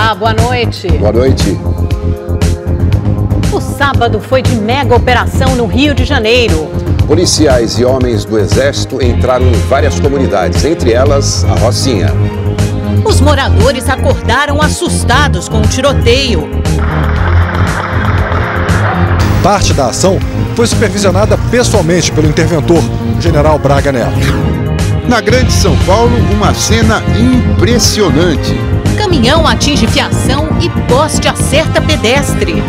Olá, boa noite. Boa noite. O sábado foi de mega operação no Rio de Janeiro. Policiais e homens do Exército entraram em várias comunidades, entre elas a Rocinha. Os moradores acordaram assustados com o tiroteio. Parte da ação foi supervisionada pessoalmente pelo interventor, o general Braga Neto. Na Grande São Paulo, uma cena impressionante. Caminhão atinge fiação e poste acerta pedestre.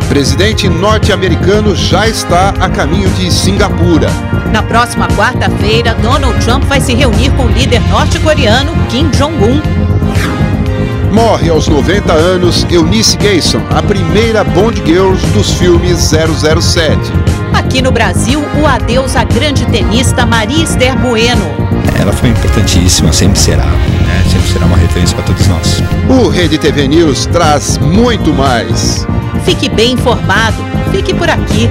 Presidente norte-americano já está a caminho de Singapura. Na próxima quarta-feira, Donald Trump vai se reunir com o líder norte-coreano Kim Jong-un. Morre aos 90 anos Eunice Gayson, a primeira Bond Girl dos filmes 007. Aqui no Brasil, o adeus à grande tenista Maria Esther Bueno. Ela foi importantíssima, sempre será. Sempre será uma referência para todos nós. O Rede TV News traz muito mais. Fique bem informado. Fique por aqui.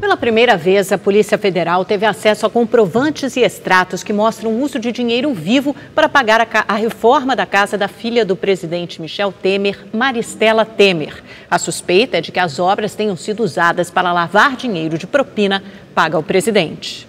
Pela primeira vez, a Polícia Federal teve acesso a comprovantes e extratos que mostram o uso de dinheiro vivo para pagar a reforma da casa da filha do presidente Michel Temer, Maristela Temer. A suspeita é de que as obras tenham sido usadas para lavar dinheiro de propina paga ao presidente.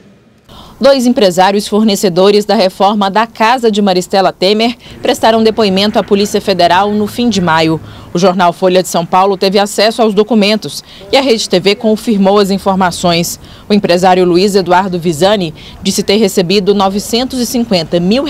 2 empresários fornecedores da reforma da casa de Maristela Temer prestaram depoimento à Polícia Federal no fim de maio. O jornal Folha de São Paulo teve acesso aos documentos e a Rede TV confirmou as informações. O empresário Luiz Eduardo Visani disse ter recebido R$ 950 mil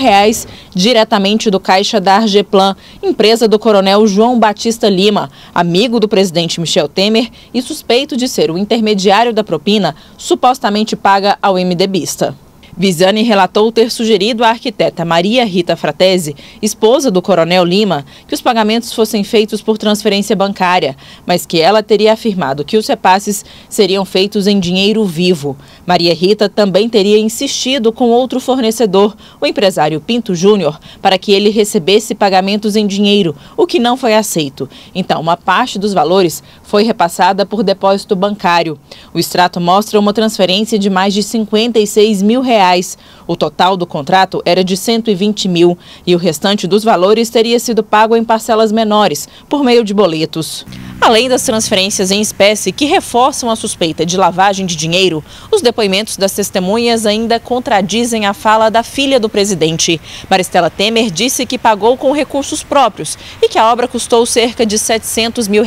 diretamente do caixa da Argeplan, empresa do coronel João Batista Lima, amigo do presidente Michel Temer e suspeito de ser o intermediário da propina supostamente paga ao MDBista. Visani relatou ter sugerido à arquiteta Maria Rita Fratesi, esposa do coronel Lima, que os pagamentos fossem feitos por transferência bancária, mas que ela teria afirmado que os repasses seriam feitos em dinheiro vivo. Maria Rita também teria insistido com outro fornecedor, o empresário Pinto Júnior, para que ele recebesse pagamentos em dinheiro, o que não foi aceito. Então, uma parte dos valores foi repassada por depósito bancário. O extrato mostra uma transferência de mais de R$ 56 mil. O total do contrato era de 120 mil e o restante dos valores teria sido pago em parcelas menores, por meio de boletos. Além das transferências em espécie que reforçam a suspeita de lavagem de dinheiro, os depoimentos das testemunhas ainda contradizem a fala da filha do presidente. Maristela Temer disse que pagou com recursos próprios e que a obra custou cerca de R$ 700 mil.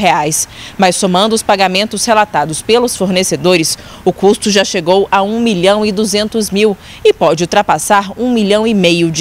Mas somando os pagamentos relatados pelos fornecedores, o custo já chegou a R$ 1.200.000 e pode ultrapassar R$ 1,5 milhão.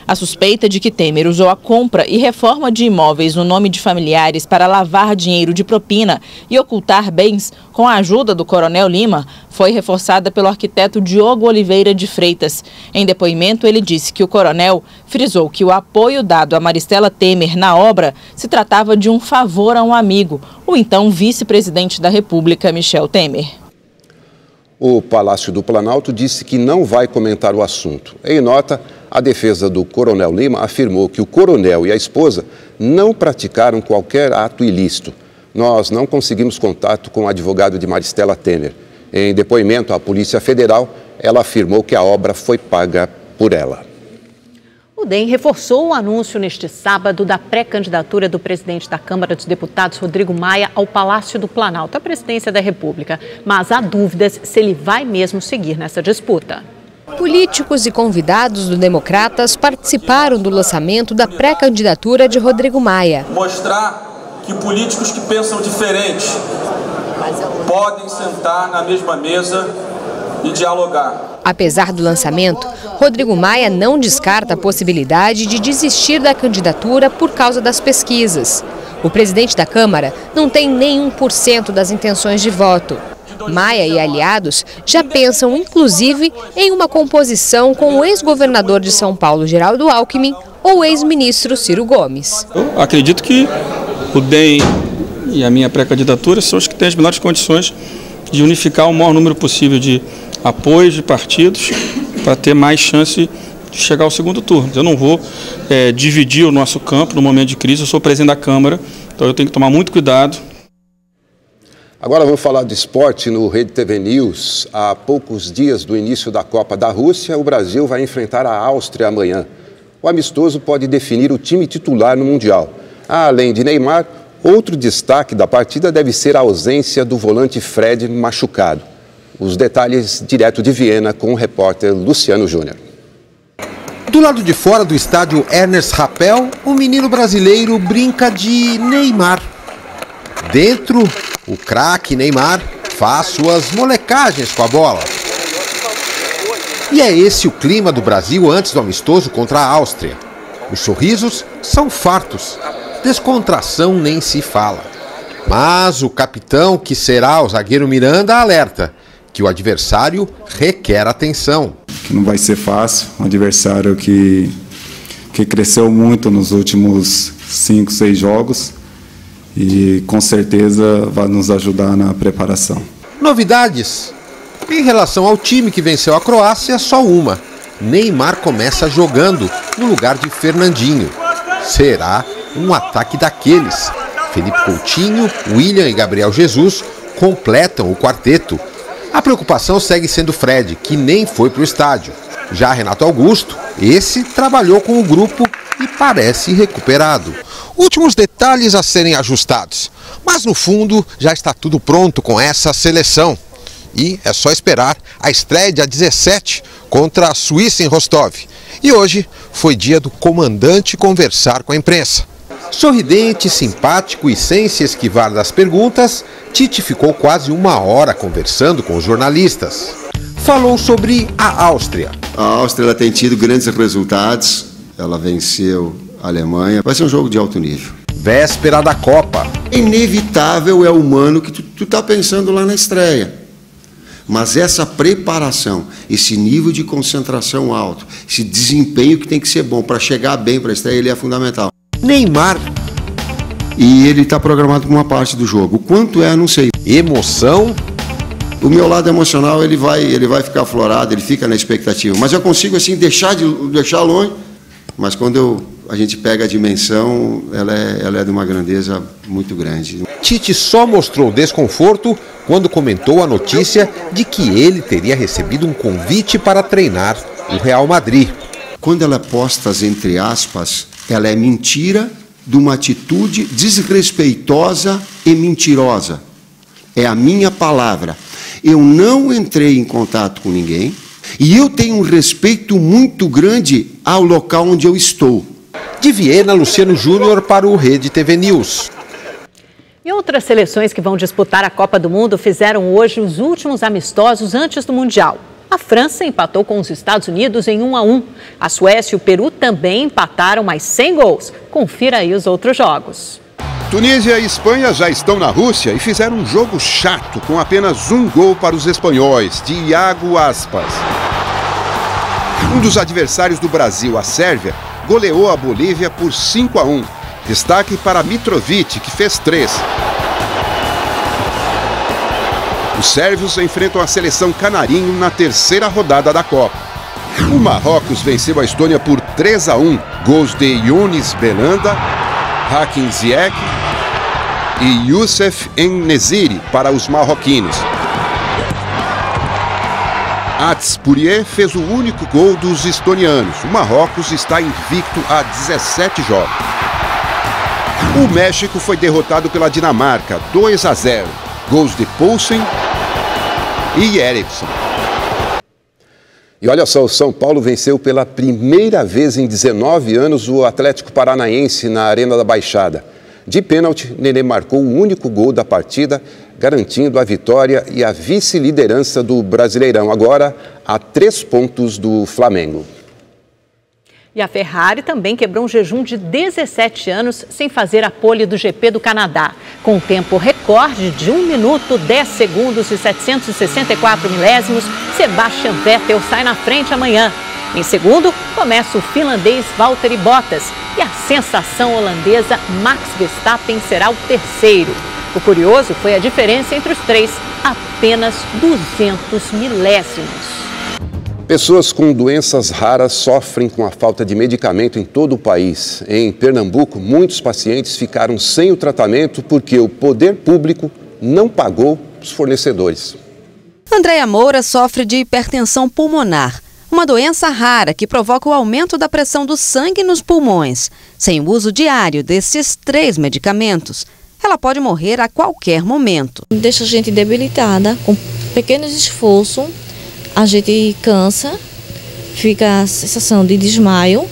A suspeita de que Temer usou a compra e reforma de imóveis no nome de familiares para lavar dinheiro de propina e ocultar bens com a ajuda do coronel Lima foi reforçada pelo arquiteto Diogo Oliveira de Freitas. Em depoimento, ele disse que o coronel frisou que o apoio dado a Maristela Temer na obra se tratava de um favor a um amigo, o então vice-presidente da República, Michel Temer. O Palácio do Planalto disse que não vai comentar o assunto. Em nota, a defesa do coronel Lima afirmou que o coronel e a esposa não praticaram qualquer ato ilícito. Nós não conseguimos contato com o advogado de Maristela Temer. Em depoimento à Polícia Federal, ela afirmou que a obra foi paga por ela. O DEM reforçou o anúncio neste sábado da pré-candidatura do presidente da Câmara dos Deputados, Rodrigo Maia, ao Palácio do Planalto, à presidência da República. Mas há dúvidas se ele vai mesmo seguir nessa disputa. Políticos e convidados do Democratas participaram do lançamento da pré-candidatura de Rodrigo Maia. Mostrar que políticos que pensam diferente podem sentar na mesma mesa e dialogar. Apesar do lançamento, Rodrigo Maia não descarta a possibilidade de desistir da candidatura por causa das pesquisas. O presidente da Câmara não tem nem 1% das intenções de voto. Maia e aliados já pensam, inclusive, em uma composição com o ex-governador de São Paulo, Geraldo Alckmin, ou o ex-ministro Ciro Gomes. Eu acredito que o DEM e a minha pré-candidatura são os que têm as melhores condições de unificar o maior número possível de apoios de partidos para ter mais chance de chegar ao segundo turno. Eu não vou dividir o nosso campo no momento de crise, eu sou presidente da Câmara, então eu tenho que tomar muito cuidado. Agora vamos falar de esporte no Rede TV News. Há poucos dias do início da Copa da Rússia, o Brasil vai enfrentar a Áustria amanhã. O amistoso pode definir o time titular no Mundial. Além de Neymar, outro destaque da partida deve ser a ausência do volante Fred machucado. Os detalhes direto de Viena com o repórter Luciano Júnior. Do lado de fora do estádio Ernest Rappel, o menino brasileiro brinca de Neymar. Dentro, o craque Neymar faz suas molecagens com a bola. E é esse o clima do Brasil antes do amistoso contra a Áustria. Os sorrisos são fartos, descontração nem se fala. Mas o capitão, que será o zagueiro Miranda, alerta que o adversário requer atenção. Que não vai ser fácil, um adversário que cresceu muito nos últimos 5, 6 jogos e com certeza vai nos ajudar na preparação. Novidades. Em relação ao time que venceu a Croácia, só uma. Neymar começa jogando no lugar de Fernandinho. Será um ataque daqueles. Felipe Coutinho, William e Gabriel Jesus completam o quarteto. A preocupação segue sendo Fred, que nem foi para o estádio. Já Renato Augusto, esse trabalhou com o grupo e parece recuperado. Últimos detalhes a serem ajustados, mas no fundo já está tudo pronto com essa seleção. E é só esperar a estreia dia 17 contra a Suíça em Rostov. E hoje foi dia do comandante conversar com a imprensa. Sorridente, simpático e sem se esquivar das perguntas, Tite ficou quase 1 hora conversando com os jornalistas. Falou sobre a Áustria. A Áustria ela tem tido grandes resultados, ela venceu a Alemanha, vai ser um jogo de alto nível. Véspera da Copa. Inevitável é o humano que tu tá pensando lá na estreia. Mas essa preparação, esse nível de concentração alto, esse desempenho que tem que ser bom para chegar bem para a estreia, ele é fundamental. Neymar. E ele está programado para uma parte do jogo. O quanto é, não sei. Emoção. O meu lado emocional, ele vai ficar aflorado, ele fica na expectativa. Mas eu consigo, assim, deixar longe. Mas quando a gente pega a dimensão, ela é de uma grandeza muito grande. Tite só mostrou desconforto quando comentou a notícia de que ele teria recebido um convite para treinar o Real Madrid. Quando ela é posta entre aspas, ela é mentira de uma atitude desrespeitosa e mentirosa. É a minha palavra. Eu não entrei em contato com ninguém e eu tenho um respeito muito grande ao local onde eu estou. De Viena, Luciano Júnior para o Rede TV News. E outras seleções que vão disputar a Copa do Mundo fizeram hoje os últimos amistosos antes do Mundial. A França empatou com os Estados Unidos em 1-1. A Suécia e o Peru também empataram, mas sem gols. Confira aí os outros jogos. Tunísia e Espanha já estão na Rússia e fizeram um jogo chato com apenas 1 gol para os espanhóis, de Iago Aspas. Um dos adversários do Brasil, a Sérvia, goleou a Bolívia por 5-1. Destaque para Mitrovic, que fez 3. Os sérvios enfrentam a seleção canarinho na 3ª rodada da Copa. O Marrocos venceu a Estônia por 3-1. Gols de Younis Belanda, Hakim Ziyech e Youssef En-Nesyri para os marroquinos. Ats Pourier fez o único gol dos estonianos. O Marrocos está invicto há 17 jogos. O México foi derrotado pela Dinamarca, 2-0. Gols de Poulsen e Eriksson. E olha só, o São Paulo venceu pela primeira vez em 19 anos o Atlético Paranaense na Arena da Baixada. De pênalti, Nenê marcou o único gol da partida, garantindo a vitória e a vice-liderança do Brasileirão, agora a 3 pontos do Flamengo. E a Ferrari também quebrou um jejum de 17 anos sem fazer a pole do GP do Canadá. Com um tempo recorde de 1 minuto, 10 segundos e 764 milésimos, Sebastian Vettel sai na frente amanhã. Em segundo, começa o finlandês Valtteri Bottas e a sensação holandesa Max Verstappen será o terceiro. O curioso foi a diferença entre os três, apenas 200 milésimos. Pessoas com doenças raras sofrem com a falta de medicamento em todo o país. Em Pernambuco, muitos pacientes ficaram sem o tratamento porque o poder público não pagou os fornecedores. Andréia Moura sofre de hipertensão pulmonar, uma doença rara que provoca o aumento da pressão do sangue nos pulmões. Sem o uso diário desses 3 medicamentos, ela pode morrer a qualquer momento. Deixa a gente debilitada, com pequenos esforços, a gente cansa, fica a sensação de desmaio.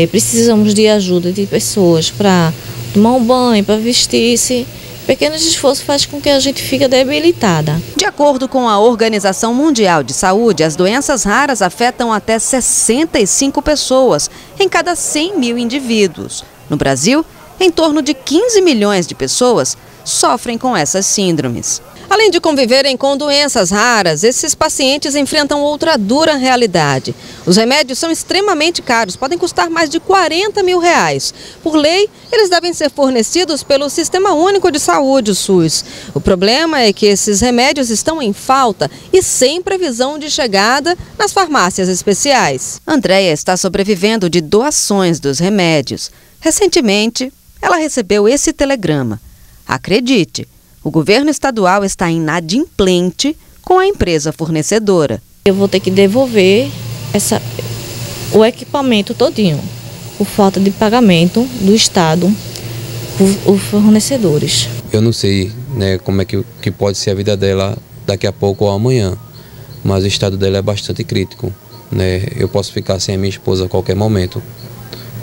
Precisamos de ajuda de pessoas para tomar um banho, para vestir-se. Pequenos esforços faz com que a gente fique debilitada. De acordo com a Organização Mundial de Saúde, as doenças raras afetam até 65 pessoas em cada 100 mil indivíduos. No Brasil, em torno de 15 milhões de pessoas sofrem com essas síndromes. Além de conviverem com doenças raras, esses pacientes enfrentam outra dura realidade. Os remédios são extremamente caros, podem custar mais de R$40 mil. Por lei, eles devem ser fornecidos pelo Sistema Único de Saúde, o SUS. O problema é que esses remédios estão em falta e sem previsão de chegada nas farmácias especiais. Andréia está sobrevivendo de doações dos remédios. Recentemente, ela recebeu esse telegrama. Acredite, o governo estadual está inadimplente com a empresa fornecedora. Eu vou ter que devolver o equipamento todinho, por falta de pagamento do Estado, os fornecedores. Eu não sei, né, como é que pode ser a vida dela daqui a pouco ou amanhã, mas o estado dela é bastante crítico, né? Eu posso ficar sem a minha esposa a qualquer momento,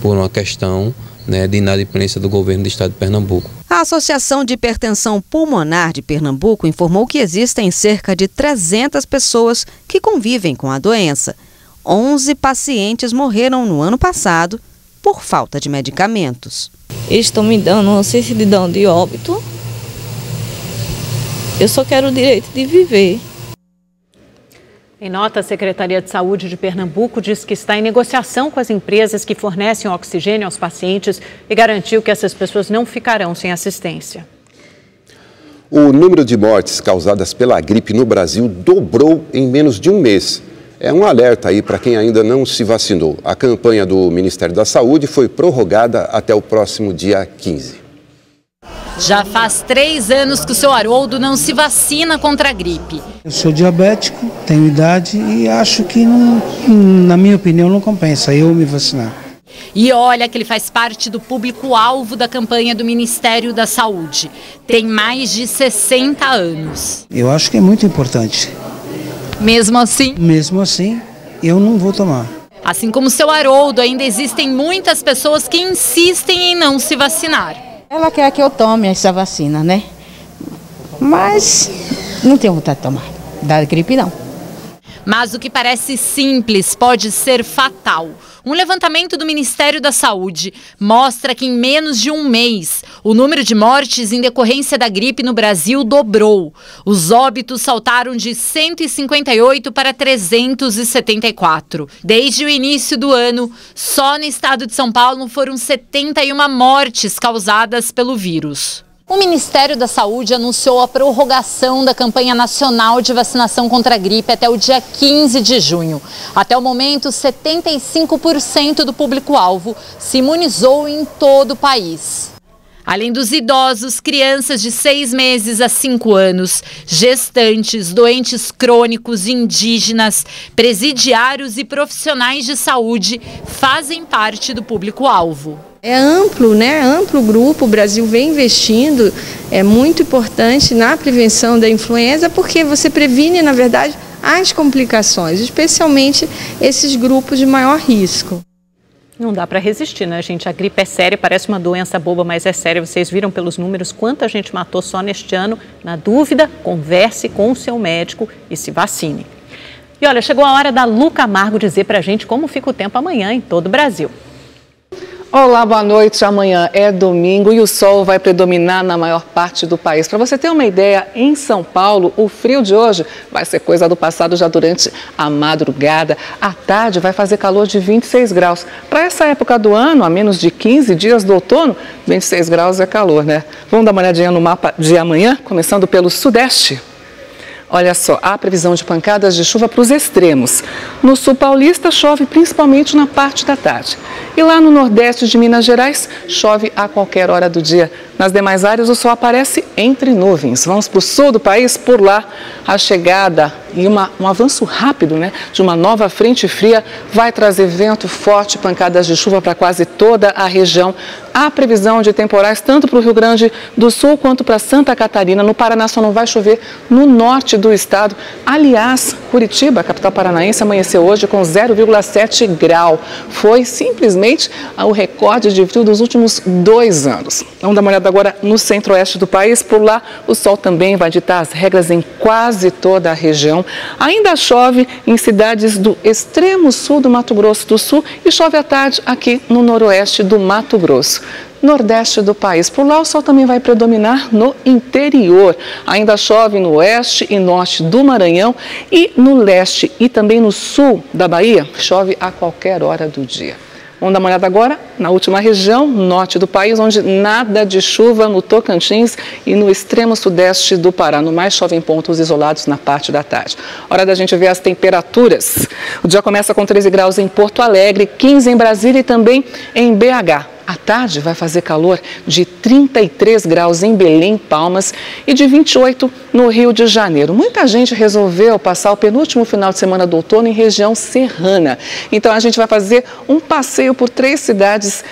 por uma questão, né, de inadimplência do governo do estado de Pernambuco. A Associação de Hipertensão Pulmonar de Pernambuco informou que existem cerca de 300 pessoas que convivem com a doença. 11 pacientes morreram no ano passado por falta de medicamentos. Eles estão me dando uma certidão de óbito. Eu só quero o direito de viver. Em nota, a Secretaria de Saúde de Pernambuco diz que está em negociação com as empresas que fornecem oxigênio aos pacientes e garantiu que essas pessoas não ficarão sem assistência. O número de mortes causadas pela gripe no Brasil dobrou em menos de um mês. É um alerta aí para quem ainda não se vacinou. A campanha do Ministério da Saúde foi prorrogada até o próximo dia 15. Já faz 3 anos que o seu Haroldo não se vacina contra a gripe. Eu sou diabético, tenho idade e acho que, na minha opinião, não compensa eu me vacinar. E olha que ele faz parte do público-alvo da campanha do Ministério da Saúde. Tem mais de 60 anos. Eu acho que é muito importante. Mesmo assim? Mesmo assim, eu não vou tomar. Assim como o seu Haroldo, ainda existem muitas pessoas que insistem em não se vacinar. Ela quer que eu tome essa vacina, né? Mas não tenho vontade de tomar. Da gripe, não. Mas o que parece simples pode ser fatal. Um levantamento do Ministério da Saúde mostra que em menos de um mês, o número de mortes em decorrência da gripe no Brasil dobrou. Os óbitos saltaram de 158 para 374. Desde o início do ano, só no estado de São Paulo foram 71 mortes causadas pelo vírus. O Ministério da Saúde anunciou a prorrogação da campanha nacional de vacinação contra a gripe até o dia 15 de junho. Até o momento, 75% do público-alvo se imunizou em todo o país. Além dos idosos, crianças de 6 meses a 5 anos, gestantes, doentes crônicos, indígenas, presidiários e profissionais de saúde fazem parte do público-alvo. É amplo, né? Amplo grupo, o Brasil vem investindo, é muito importante na prevenção da influenza, porque você previne, na verdade, as complicações, especialmente esses grupos de maior risco. Não dá para resistir, né, gente? A gripe é séria, parece uma doença boba, mas é séria. Vocês viram pelos números quanta gente matou só neste ano. Na dúvida, converse com o seu médico e se vacine. E olha, chegou a hora da Lu Camargo dizer para a gente como fica o tempo amanhã em todo o Brasil. Olá, boa noite. Amanhã é domingo e o sol vai predominar na maior parte do país. Para você ter uma ideia, em São Paulo, o frio de hoje vai ser coisa do passado já durante a madrugada. À tarde vai fazer calor de 26 graus. Para essa época do ano, a menos de 15 dias do outono, 26 graus é calor, né? Vamos dar uma olhadinha no mapa de amanhã, começando pelo sudeste. Olha só, há previsão de pancadas de chuva para os extremos. No sul paulista, chove principalmente na parte da tarde. E lá no nordeste de Minas Gerais, chove a qualquer hora do dia. Nas demais áreas, o sol aparece entre nuvens. Vamos para o sul do país, por lá a chegada e um avanço rápido, de uma nova frente fria vai trazer vento forte, pancadas de chuva para quase toda a região. Há previsão de temporais tanto para o Rio Grande do Sul quanto para Santa Catarina. No Paraná só não vai chover no norte do estado. Aliás, Curitiba, a capital paranaense, amanheceu hoje com 0,7 grau. Foi simplesmente o recorde de frio dos últimos 2 anos. Vamos dar uma olhada agora no centro-oeste do país. Por lá, o sol também vai ditar as regras em quase toda a região. Ainda chove em cidades do extremo sul do Mato Grosso do Sul e chove à tarde aqui no noroeste do Mato Grosso. Nordeste do país. Por lá, o sol também vai predominar no interior. Ainda chove no oeste e norte do Maranhão e no leste e também no sul da Bahia. Chove a qualquer hora do dia. Vamos dar uma olhada agora na última região, norte do país, onde nada de chuva no Tocantins e no extremo sudeste do Pará. No mais, chove em pontos isolados na parte da tarde. Hora da gente ver as temperaturas. O dia começa com 13 graus em Porto Alegre, 15 em Brasília e também em BH. À tarde vai fazer calor de 33 graus em Belém, Palmas e de 28 no Rio de Janeiro. Muita gente resolveu passar o penúltimo final de semana do outono em região serrana. Então a gente vai fazer um passeio por 3 cidades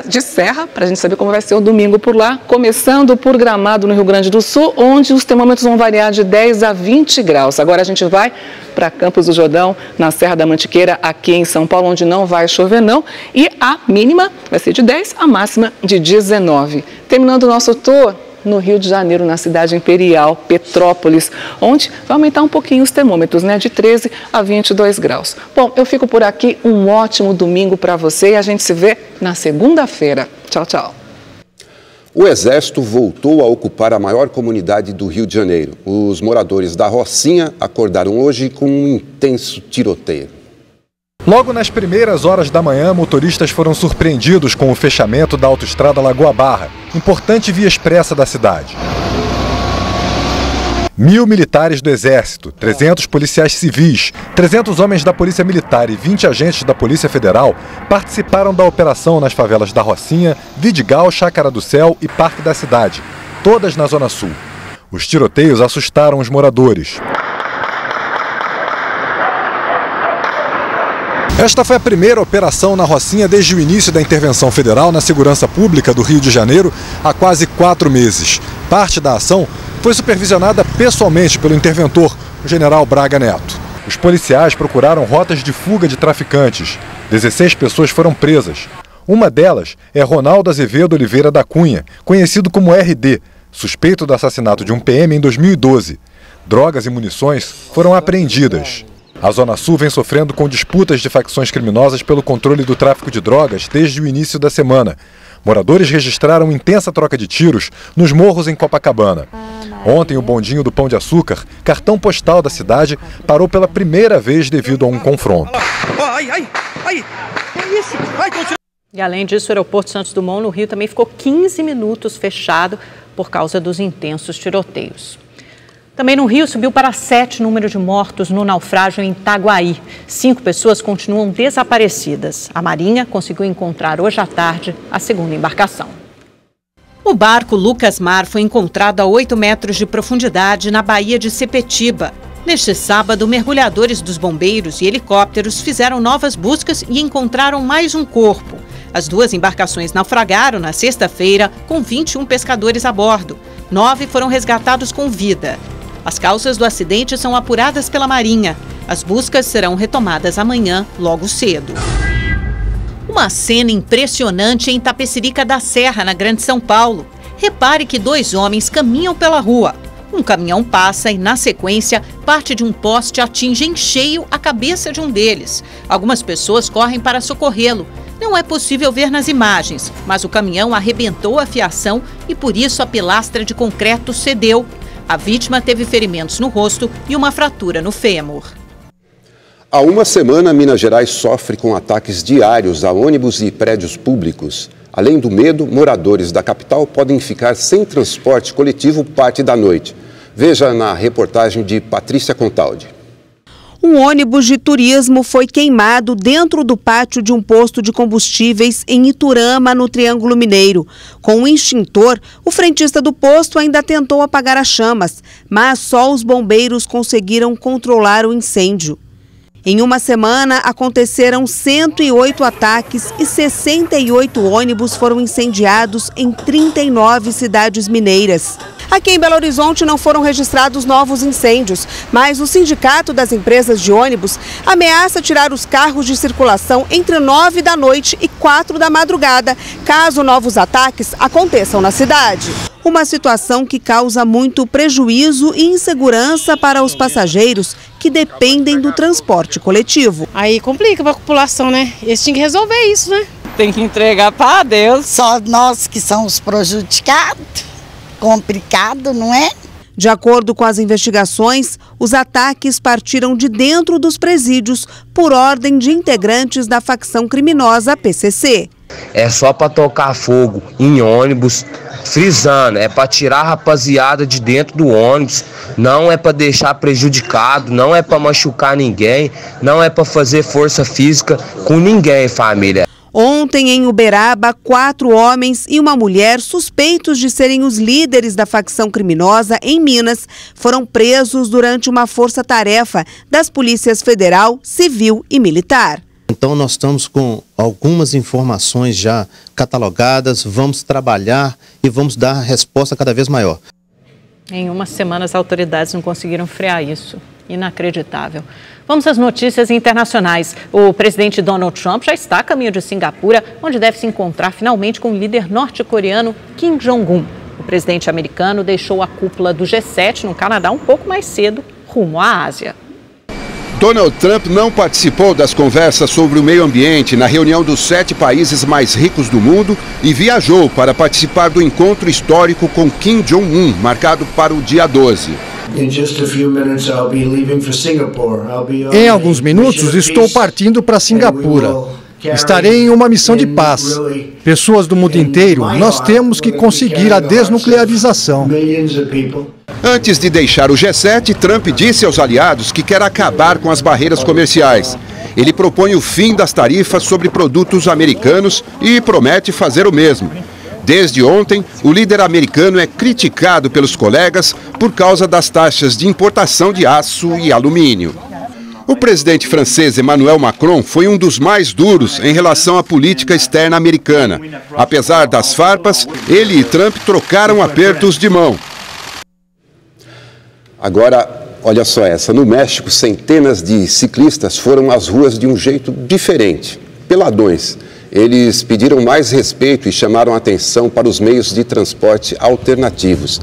de serra, para a gente saber como vai ser o domingo por lá, começando por Gramado, no Rio Grande do Sul, onde os termômetros vão variar de 10 a 20 graus. Agora a gente vai para Campos do Jordão, na Serra da Mantiqueira, aqui em São Paulo, onde não vai chover não, e a mínima vai ser de 10, a máxima de 19. Terminando o nosso tour no Rio de Janeiro, na cidade imperial, Petrópolis, onde vai aumentar um pouquinho os termômetros, de 13 a 22 graus. Bom, eu fico por aqui, um ótimo domingo para você e a gente se vê na segunda-feira. Tchau, tchau. O Exército voltou a ocupar a maior comunidade do Rio de Janeiro. Os moradores da Rocinha acordaram hoje com um intenso tiroteio. Logo nas primeiras horas da manhã, motoristas foram surpreendidos com o fechamento da autoestrada Lagoa Barra, importante via expressa da cidade. 1.000 militares do Exército, 300 policiais civis, 300 homens da Polícia Militar e 20 agentes da Polícia Federal participaram da operação nas favelas da Rocinha, Vidigal, Chácara do Céu e Parque da Cidade, todas na Zona Sul. Os tiroteios assustaram os moradores. Esta foi a primeira operação na Rocinha desde o início da intervenção federal na segurança pública do Rio de Janeiro há quase 4 meses. Parte da ação foi supervisionada pessoalmente pelo interventor, o general Braga Neto. Os policiais procuraram rotas de fuga de traficantes. 16 pessoas foram presas. Uma delas é Ronaldo Azevedo Oliveira da Cunha, conhecido como RD, suspeito do assassinato de um PM em 2012. Drogas e munições foram apreendidas. A Zona Sul vem sofrendo com disputas de facções criminosas pelo controle do tráfico de drogas desde o início da semana. Moradores registraram intensa troca de tiros nos morros em Copacabana. Ontem, o bondinho do Pão de Açúcar, cartão postal da cidade, parou pela primeira vez devido a um confronto. E além disso, o aeroporto Santos Dumont, no Rio, também ficou 15 minutos fechado por causa dos intensos tiroteios. Também no Rio subiu para 7 o número de mortos no naufrágio em Itaguaí. 5 pessoas continuam desaparecidas. A Marinha conseguiu encontrar hoje à tarde a segunda embarcação. O barco Lucas Mar foi encontrado a 8 metros de profundidade na Baía de Sepetiba. Neste sábado, mergulhadores dos bombeiros e helicópteros fizeram novas buscas e encontraram mais um corpo. As 2 embarcações naufragaram na sexta-feira com 21 pescadores a bordo. 9 foram resgatados com vida. As causas do acidente são apuradas pela Marinha. As buscas serão retomadas amanhã, logo cedo. Uma cena impressionante em Itapecerica da Serra, na Grande São Paulo. Repare que 2 homens caminham pela rua. Um caminhão passa e, na sequência, parte de um poste atinge em cheio a cabeça de um deles. Algumas pessoas correm para socorrê-lo. Não é possível ver nas imagens, mas o caminhão arrebentou a fiação e, por isso, a pilastra de concreto cedeu. A vítima teve ferimentos no rosto e uma fratura no fêmur. Há uma semana, Minas Gerais sofre com ataques diários a ônibus e prédios públicos. Além do medo, moradores da capital podem ficar sem transporte coletivo parte da noite. Veja na reportagem de Patrícia Contaldi. Um ônibus de turismo foi queimado dentro do pátio de um posto de combustíveis em Iturama, no Triângulo Mineiro. Com um extintor, o frentista do posto ainda tentou apagar as chamas, mas só os bombeiros conseguiram controlar o incêndio. Em uma semana, aconteceram 108 ataques e 68 ônibus foram incendiados em 39 cidades mineiras. Aqui em Belo Horizonte não foram registrados novos incêndios, mas o Sindicato das Empresas de Ônibus ameaça tirar os carros de circulação entre 9 da noite e 4 da madrugada, caso novos ataques aconteçam na cidade. Uma situação que causa muito prejuízo e insegurança para os passageiros que dependem do transporte coletivo. Aí complica para a população, né? Eles tinham que resolver isso, né? Tem que entregar para Deus. Só nós que somos prejudicados. Complicado, não é? De acordo com as investigações, os ataques partiram de dentro dos presídios por ordem de integrantes da facção criminosa PCC. É só para tocar fogo em ônibus, frisando, é para tirar a rapaziada de dentro do ônibus, não é para deixar prejudicado, não é para machucar ninguém, não é para fazer força física com ninguém, família. Ontem, em Uberaba, 4 homens e uma mulher suspeitos de serem os líderes da facção criminosa em Minas foram presos durante uma força-tarefa das polícias federal, civil e militar. Então nós estamos com algumas informações já catalogadas, vamos trabalhar e vamos dar resposta cada vez maior. Em uma semana as autoridades não conseguiram frear isso. Inacreditável. Vamos às notícias internacionais. O presidente Donald Trump já está a caminho de Singapura, onde deve se encontrar finalmente com o líder norte-coreano Kim Jong-un. O presidente americano deixou a cúpula do G7 no Canadá um pouco mais cedo, rumo à Ásia. Donald Trump não participou das conversas sobre o meio ambiente na reunião dos 7 países mais ricos do mundo e viajou para participar do encontro histórico com Kim Jong-un, marcado para o dia 12. Em alguns minutos estou partindo para Singapura. Estarei em uma missão de paz. Pessoas do mundo inteiro, nós temos que conseguir a desnuclearização. Antes de deixar o G7, Trump disse aos aliados que quer acabar com as barreiras comerciais. Ele propõe o fim das tarifas sobre produtos americanos e promete fazer o mesmo. Desde ontem, o líder americano é criticado pelos colegas por causa das taxas de importação de aço e alumínio. O presidente francês Emmanuel Macron foi um dos mais duros em relação à política externa americana. Apesar das farpas, ele e Trump trocaram apertos de mão. Agora, olha só essa. No México, centenas de ciclistas foram às ruas de um jeito diferente, peladões. Eles pediram mais respeito e chamaram atenção para os meios de transporte alternativos.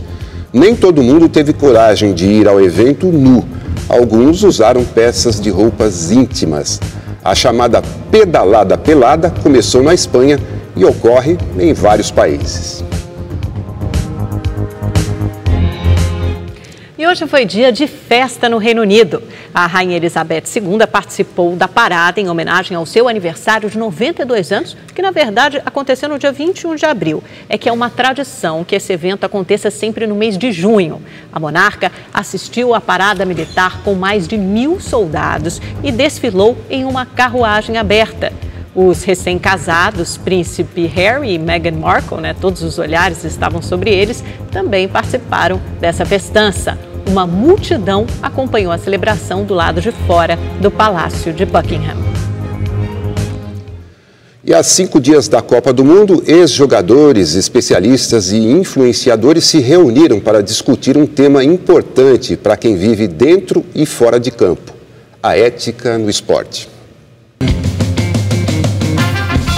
Nem todo mundo teve coragem de ir ao evento nu. Alguns usaram peças de roupas íntimas. A chamada pedalada pelada começou na Espanha e ocorre em vários países. E hoje foi dia de festa no Reino Unido. A Rainha Elizabeth II participou da parada em homenagem ao seu aniversário de 92 anos, que na verdade aconteceu no dia 21 de abril. É que é uma tradição que esse evento aconteça sempre no mês de junho. A monarca assistiu à parada militar com mais de 1.000 soldados e desfilou em uma carruagem aberta. Os recém-casados, príncipe Harry e Meghan Markle, todos os olhares estavam sobre eles, também participaram dessa festança. Uma multidão acompanhou a celebração do lado de fora do Palácio de Buckingham. E há 5 dias da Copa do Mundo, ex-jogadores, especialistas e influenciadores se reuniram para discutir um tema importante para quem vive dentro e fora de campo: a ética no esporte.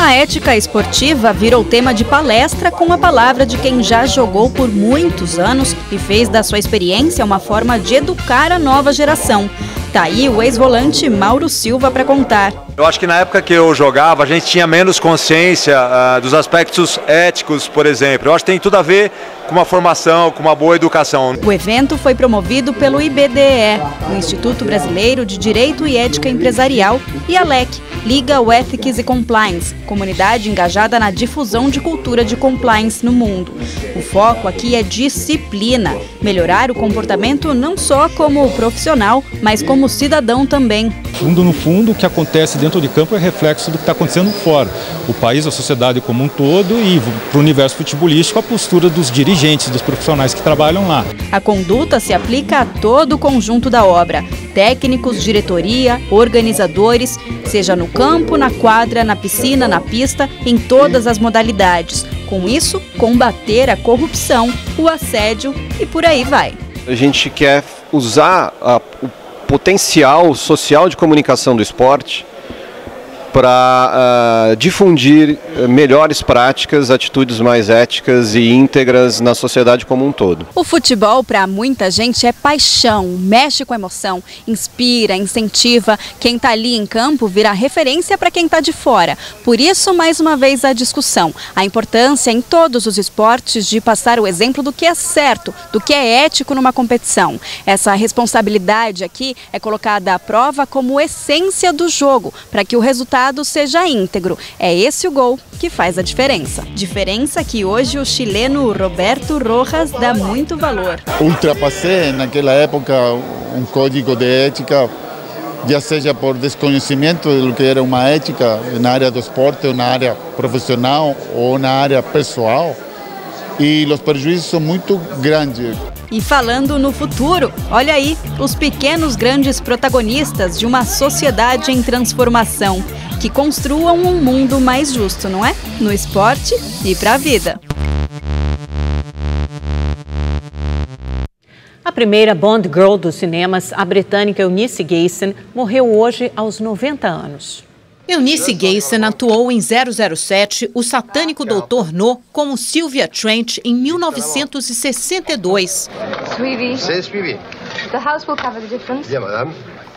A ética esportiva virou tema de palestra com a palavra de quem já jogou por muitos anos e fez da sua experiência uma forma de educar a nova geração. Tá aí o ex-volante Mauro Silva para contar. Eu acho que na época que eu jogava, a gente tinha menos consciência dos aspectos éticos, por exemplo. Eu acho que tem tudo a ver com uma formação, com uma boa educação. O evento foi promovido pelo IBDE, o Instituto Brasileiro de Direito e Ética Empresarial, e a LEC, Legal Ethics e Compliance, comunidade engajada na difusão de cultura de compliance no mundo. O foco aqui é disciplina, melhorar o comportamento não só como profissional, mas como cidadão também. No fundo, o que acontece dentro de campo é reflexo do que está acontecendo fora. O país, a sociedade como um todo e, para o universo futebolístico, a postura dos dirigentes, dos profissionais que trabalham lá. A conduta se aplica a todo o conjunto da obra. Técnicos, diretoria, organizadores, seja no campo, na quadra, na piscina, na pista, em todas as modalidades. Com isso, combater a corrupção, o assédio e por aí vai. A gente quer usar o potencial social de comunicação do esporte para difundir melhores práticas, atitudes mais éticas e íntegras na sociedade como um todo. O futebol, para muita gente, é paixão, mexe com a emoção, inspira, incentiva. Quem está ali em campo vira referência para quem está de fora. Por isso, mais uma vez, a discussão. A importância em todos os esportes de passar o exemplo do que é certo, do que é ético numa competição. Essa responsabilidade aqui é colocada à prova como essência do jogo, para que o resultado seja íntegro. É esse o gol que faz a diferença. Diferença que hoje o chileno Roberto Rojas dá muito valor. Ultrapassei naquela época um código de ética, já seja por desconhecimento do que era uma ética na área do esporte, ou na área profissional, ou na área pessoal. E os prejuízos são muito grandes. E falando no futuro, olha aí, os pequenos grandes protagonistas de uma sociedade em transformação, que construam um mundo mais justo, não é? No esporte e para a vida. A primeira Bond Girl dos cinemas, a britânica Eunice Gayson, morreu hoje aos 90 anos. Eunice Gayson atuou em 007, O Satânico Dr. No, como Sylvia Trent em 1962.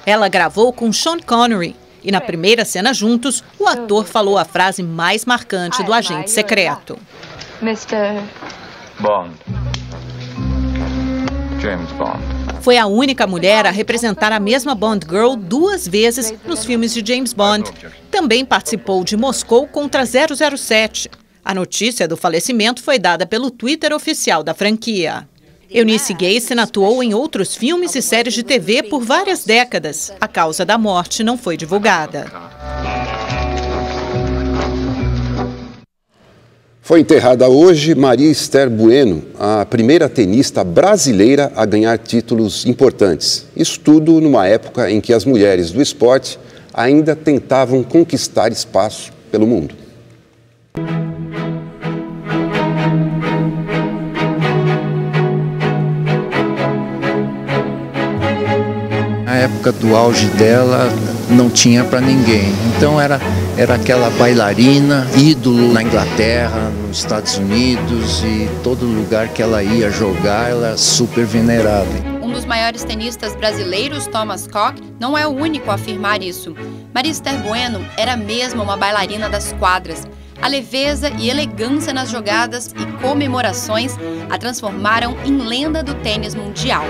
Ela gravou com Sean Connery e na primeira cena juntos, o ator falou a frase mais marcante do agente secreto. Mr. Bond. James Bond. Foi a única mulher a representar a mesma Bond Girl 2 vezes nos filmes de James Bond. Também participou de Moscou contra 007. A notícia do falecimento foi dada pelo Twitter oficial da franquia. Eunice Gayson atuou em outros filmes e séries de TV por várias décadas. A causa da morte não foi divulgada. Foi enterrada hoje Maria Esther Bueno, a primeira tenista brasileira a ganhar títulos importantes. Isso tudo numa época em que as mulheres do esporte ainda tentavam conquistar espaço pelo mundo. Na época do auge dela, não tinha para ninguém. Então era aquela bailarina, ídolo na Inglaterra, nos Estados Unidos e todo lugar que ela ia jogar, ela era super venerada. Um dos maiores tenistas brasileiros, Thomas Koch, não é o único a afirmar isso. Maria Esther Bueno era mesmo uma bailarina das quadras. A leveza e elegância nas jogadas e comemorações a transformaram em lenda do tênis mundial.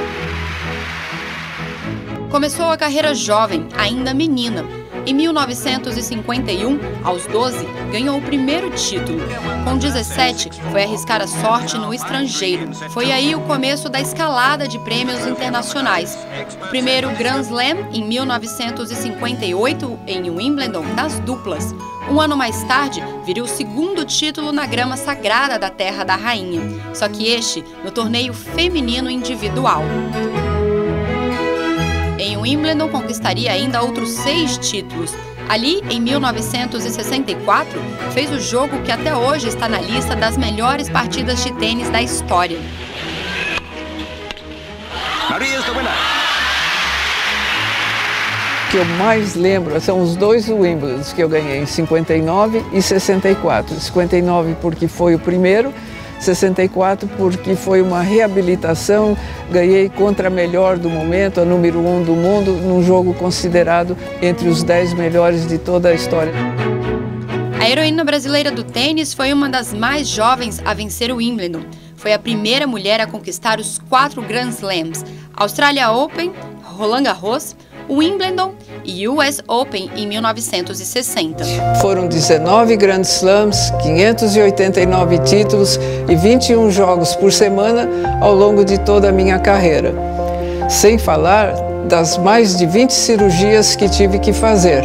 Começou a carreira jovem, ainda menina. Em 1951, aos 12, ganhou o primeiro título. Com 17, foi arriscar a sorte no estrangeiro. Foi aí o começo da escalada de prêmios internacionais. O primeiro Grand Slam, em 1958, em Wimbledon, das duplas. Um ano mais tarde, viria o segundo título na grama sagrada da Terra da Rainha. Só que este, no torneio feminino individual. Em Wimbledon, conquistaria ainda outros 6 títulos. Ali, em 1964, fez o jogo que até hoje está na lista das melhores partidas de tênis da história. O que eu mais lembro são os 2 Wimbledons que eu ganhei, em 59 e 64. 59 porque foi o primeiro, 64 porque foi uma reabilitação, ganhei contra a melhor do momento, a número 1 do mundo, num jogo considerado entre os 10 melhores de toda a história. A heroína brasileira do tênis foi uma das mais jovens a vencer o Wimbledon. foi a primeira mulher a conquistar os 4 Grand Slams: Australia Open, Roland Garros, Wimbledon e US Open em 1960. Foram 19 Grand Slams, 589 títulos e 21 jogos por semana ao longo de toda a minha carreira. Sem falar das mais de 20 cirurgias que tive que fazer.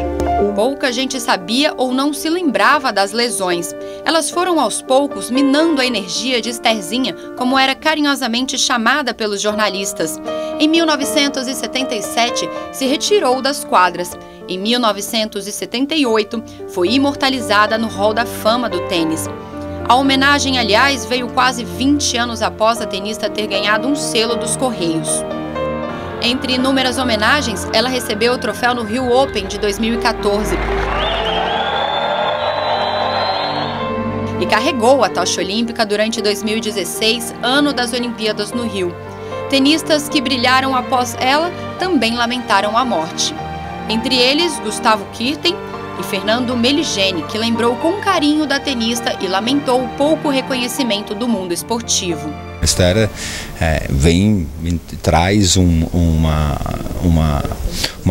Pouca gente sabia ou não se lembrava das lesões. Elas foram aos poucos minando a energia de Estherzinha, como era carinhosamente chamada pelos jornalistas. Em 1977, se retirou das quadras. Em 1978, foi imortalizada no Hall da Fama do tênis. A homenagem, aliás, veio quase 20 anos após a tenista ter ganhado um selo dos Correios. Entre inúmeras homenagens, ela recebeu o troféu no Rio Open de 2014 e carregou a tocha olímpica durante 2016, ano das Olimpíadas no Rio. Tenistas que brilharam após ela também lamentaram a morte. Entre eles, Gustavo Kuerten e Fernando Meligeni, que lembrou com carinho da tenista e lamentou o pouco reconhecimento do mundo esportivo. Esther traz uma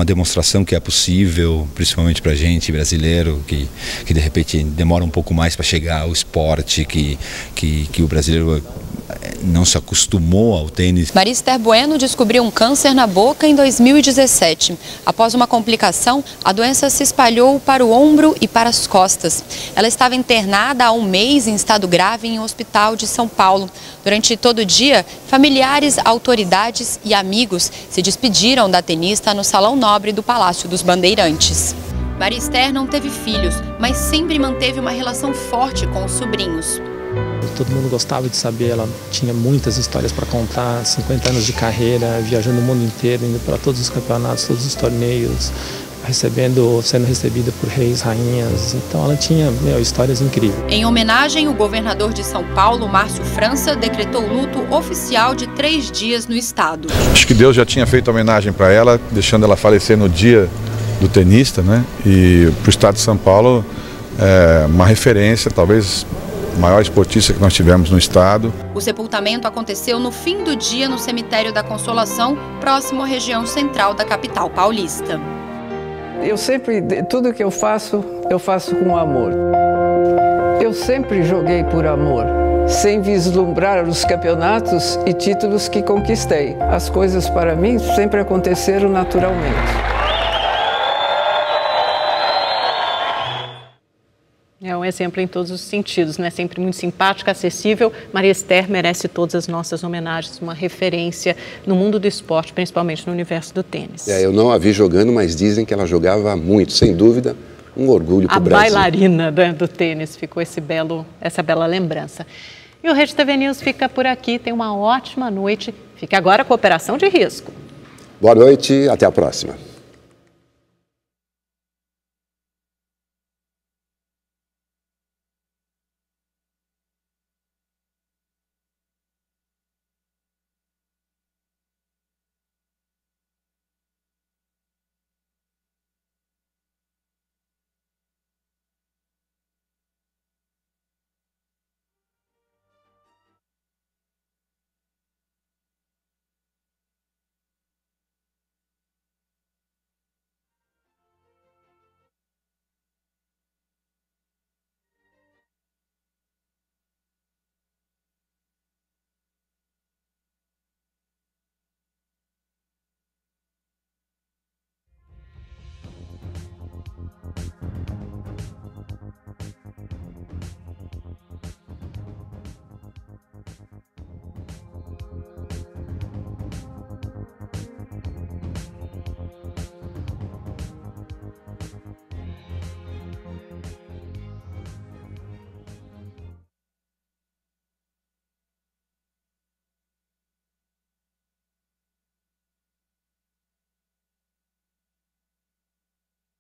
demonstração que é possível, principalmente para a gente brasileiro, que de repente demora um pouco mais para chegar ao esporte, que o brasileiro não se acostumou ao tênis. Maria Bueno descobriu um câncer na boca em 2017. Após uma complicação, a doença se espalhou para o ombro e para as costas. Ela estava internada há um mês em estado grave em um hospital de São Paulo. Durante todo o dia, familiares, autoridades e amigos se despediram da tenista no Salão Nobre do Palácio dos Bandeirantes. Maria Esther não teve filhos, mas sempre manteve uma relação forte com os sobrinhos. Todo mundo gostava de saber, ela tinha muitas histórias para contar, 50 anos de carreira, viajando o mundo inteiro, indo para todos os campeonatos, todos os torneios, sendo recebida por reis, rainhas. Então ela tinha histórias incríveis. Em homenagem, o governador de São Paulo, Márcio França, decretou luto oficial de 3 dias no estado. Acho que Deus já tinha feito homenagem para ela, deixando ela falecer no dia do tenista, né? E para o estado de São Paulo, uma referência, talvez maior esportista que nós tivemos no estado. O sepultamento aconteceu no fim do dia no Cemitério da Consolação, próximo à região central da capital paulista. Tudo que eu faço com amor. Eu sempre joguei por amor, sem vislumbrar os campeonatos e títulos que conquistei. As coisas para mim sempre aconteceram naturalmente. É um exemplo em todos os sentidos, né? Sempre muito simpática, acessível. Maria Esther merece todas as nossas homenagens, uma referência no mundo do esporte, principalmente no universo do tênis. Eu não a vi jogando, mas dizem que ela jogava muito, sem dúvida, um orgulho para o Brasil. A bailarina do tênis, ficou essa bela lembrança. E o Rede TV News fica por aqui, tem uma ótima noite. Fique agora com a Operação de Risco. Boa noite, até a próxima.